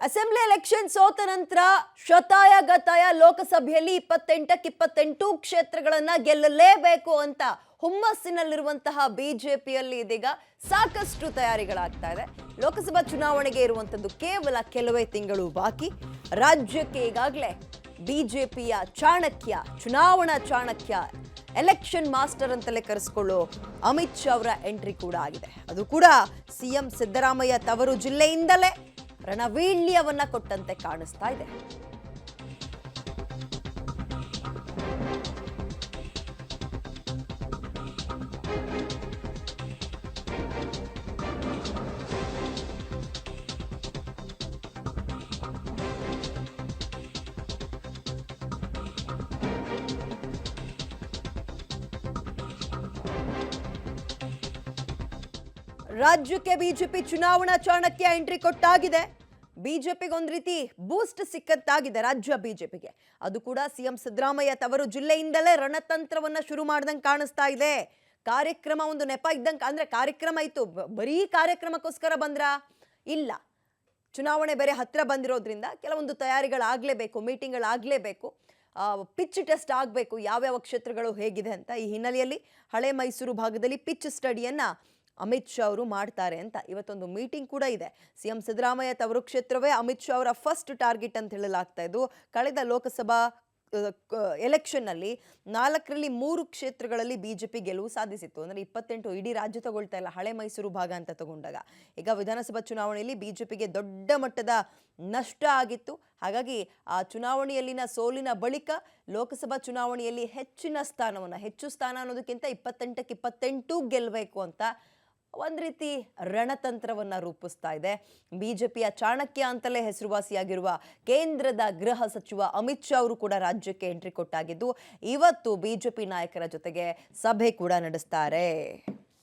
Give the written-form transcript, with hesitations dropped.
Assembly election ಸೋತ ನಂತರ ಶತಾಯ ಗತಾಯ ಲೋಕಸಭೆಯಲ್ಲಿ 28ಕ್ಕೆ 28 ಕ್ಷೇತ್ರಗಳನ್ನ ಗೆಲ್ಲಲೇಬೇಕು ಅಂತ ಹುಮ್ಮಸ್ಸಿನಲ್ಲಿರುವಂತಹ ಬಿಜೆಪಿಯಲ್ಲಿ ಇದೀಗ ಸಾಕಷ್ಟು ತಯಾರಿಗಳಾಗ್ತಾ ಇದೆ. ಲೋಕಸಭಾ ಚುನಾವಣೆಗೆ ಇರುವಂತದ್ದು ಕೇವಲ ಕೆಲವೇ ತಿಂಗಳು ಬಾಕಿ. ರಾಜ್ಯಕ್ಕೆ ಈಗಾಗಲೇ ಬಿಜೆಪಿಯ ಚಾಣಕ್ಯ, ಚುನಾವಣಾ ಚಾಣಕ್ಯ, ಎಲೆಕ್ಷನ್ ಮಾಸ್ಟರ್ ಅಂತಲೇ ಕರೆಸಿಕೊಳ್ಳೋ ಅಮಿತ್ ಶಾ ಅವರ ಎಂಟ್ರಿ ಕೂಡ ಆಗಿದೆ. ಅದು ಕೂಡ ಸಿಎಂ ಸಿದ್ದರಾಮಯ್ಯ ತವರು ಜಿಲ್ಲೆಯಿಂದಲೇ ರಣವೀಳ್ಯವನ್ನ ಕೊಟ್ಟಂತೆ ಕಾಣಿಸ್ತಾ ಇದೆ. ರಾಜ್ಯಕ್ಕೆ ಬಿಜೆಪಿ ಚುನಾವಣಾ ಚಾಣಕ್ಯ ಎಂಟ್ರಿ ಕೊಟ್ಟಾಗಿದೆ. ಬಿಜೆಪಿಗೆ ಒಂದು ರೀತಿ ಬೂಸ್ಟ್ ಸಿಕ್ಕಂತಾಗಿದೆ ರಾಜ್ಯ ಬಿಜೆಪಿಗೆ. ಅದು ಕೂಡ ಸಿಎಂ ಸಿದ್ದರಾಮಯ್ಯ ತವರು ಜಿಲ್ಲೆಯಿಂದಲೇ ರಣತಂತ್ರವನ್ನ ಶುರು ಮಾಡ್ದಂಗೆ ಕಾಣಿಸ್ತಾ ಇದೆ. ಕಾರ್ಯಕ್ರಮ ಒಂದು ನೆಪ ಇದ್ದಂಗೆ, ಅಂದ್ರೆ ಕಾರ್ಯಕ್ರಮ ಇತ್ತು, ಬರೀ ಕಾರ್ಯಕ್ರಮಕ್ಕೋಸ್ಕರ ಬಂದ್ರ ಇಲ್ಲ, ಚುನಾವಣೆ ಬೇರೆ ಹತ್ರ ಬಂದಿರೋದ್ರಿಂದ ಕೆಲವೊಂದು ತಯಾರಿಗಳಾಗಲೇಬೇಕು, ಮೀಟಿಂಗ್ಗಳಾಗಲೇಬೇಕು, ಪಿಚ್ ಟೆಸ್ಟ್ ಆಗಬೇಕು, ಯಾವ್ಯಾವ ಕ್ಷೇತ್ರಗಳು ಹೇಗಿದೆ ಅಂತ. ಈ ಹಿನ್ನೆಲೆಯಲ್ಲಿ ಹಳೆ ಮೈಸೂರು ಭಾಗದಲ್ಲಿ ಪಿಚ್ ಸ್ಟಡಿಯನ್ನ ಅಮಿತ್ ಶಾ ಅವರು ಮಾಡ್ತಾರೆ ಅಂತ ಇವತ್ತೊಂದು ಮೀಟಿಂಗ್ ಕೂಡ ಇದೆ. ಸಿಎಂ ಸಿದ್ದರಾಮಯ್ಯ ತವರು ಕ್ಷೇತ್ರವೇ ಅಮಿತ್ ಶಾ ಅವರ ಫಸ್ಟ್ ಟಾರ್ಗೆಟ್ ಅಂತ ಹೇಳಲಾಗ್ತಾ ಇದ್ದು, ಕಳೆದ ಲೋಕಸಭಾ ಎಲೆಕ್ಷನ್ನಲ್ಲಿ 4ರಲ್ಲಿ 3 ಕ್ಷೇತ್ರಗಳಲ್ಲಿ ಬಿಜೆಪಿ ಗೆಲುವು ಸಾಧಿಸಿತ್ತು. ಅಂದರೆ 28 ಇಡೀ ರಾಜ್ಯ ತಗೊಳ್ತಾ ಇಲ್ಲ, ಹಳೆ ಮೈಸೂರು ಭಾಗ ಅಂತ ತಗೊಂಡಾಗ. ಈಗ ವಿಧಾನಸಭಾ ಚುನಾವಣೆಯಲ್ಲಿ ಬಿಜೆಪಿಗೆ ದೊಡ್ಡ ಮಟ್ಟದ ನಷ್ಟ ಆಗಿತ್ತು. ಹಾಗಾಗಿ ಆ ಚುನಾವಣೆಯಲ್ಲಿನ ಸೋಲಿನ ಬಳಿಕ ಲೋಕಸಭಾ ಚುನಾವಣೆಯಲ್ಲಿ ಹೆಚ್ಚು ಸ್ಥಾನ ಅನ್ನೋದಕ್ಕಿಂತ 28ಕ್ಕೆ 28 ಗೆಲ್ಲಬೇಕು ಅಂತ ಒಂದು ರೀತಿ ರಣತಂತ್ರವನ್ನ ರೂಪಿಸ್ತಾ ಇದೆ. ಬಿಜೆಪಿಯ ಚಾಣಕ್ಯ ಅಂತಲೇ ಹೆಸರುವಾಸಿಯಾಗಿರುವ ಕೇಂದ್ರದ ಗೃಹ ಸಚಿವ ಅಮಿತ್ ಶಾ ಅವರು ಕೂಡ ರಾಜ್ಯಕ್ಕೆ ಎಂಟ್ರಿ ಕೊಟ್ಟಾಗಿದ್ದು, ಇವತ್ತು ಬಿಜೆಪಿ ನಾಯಕರ ಜೊತೆಗೆ ಸಭೆ ಕೂಡ ನಡೆಸ್ತಾರೆ.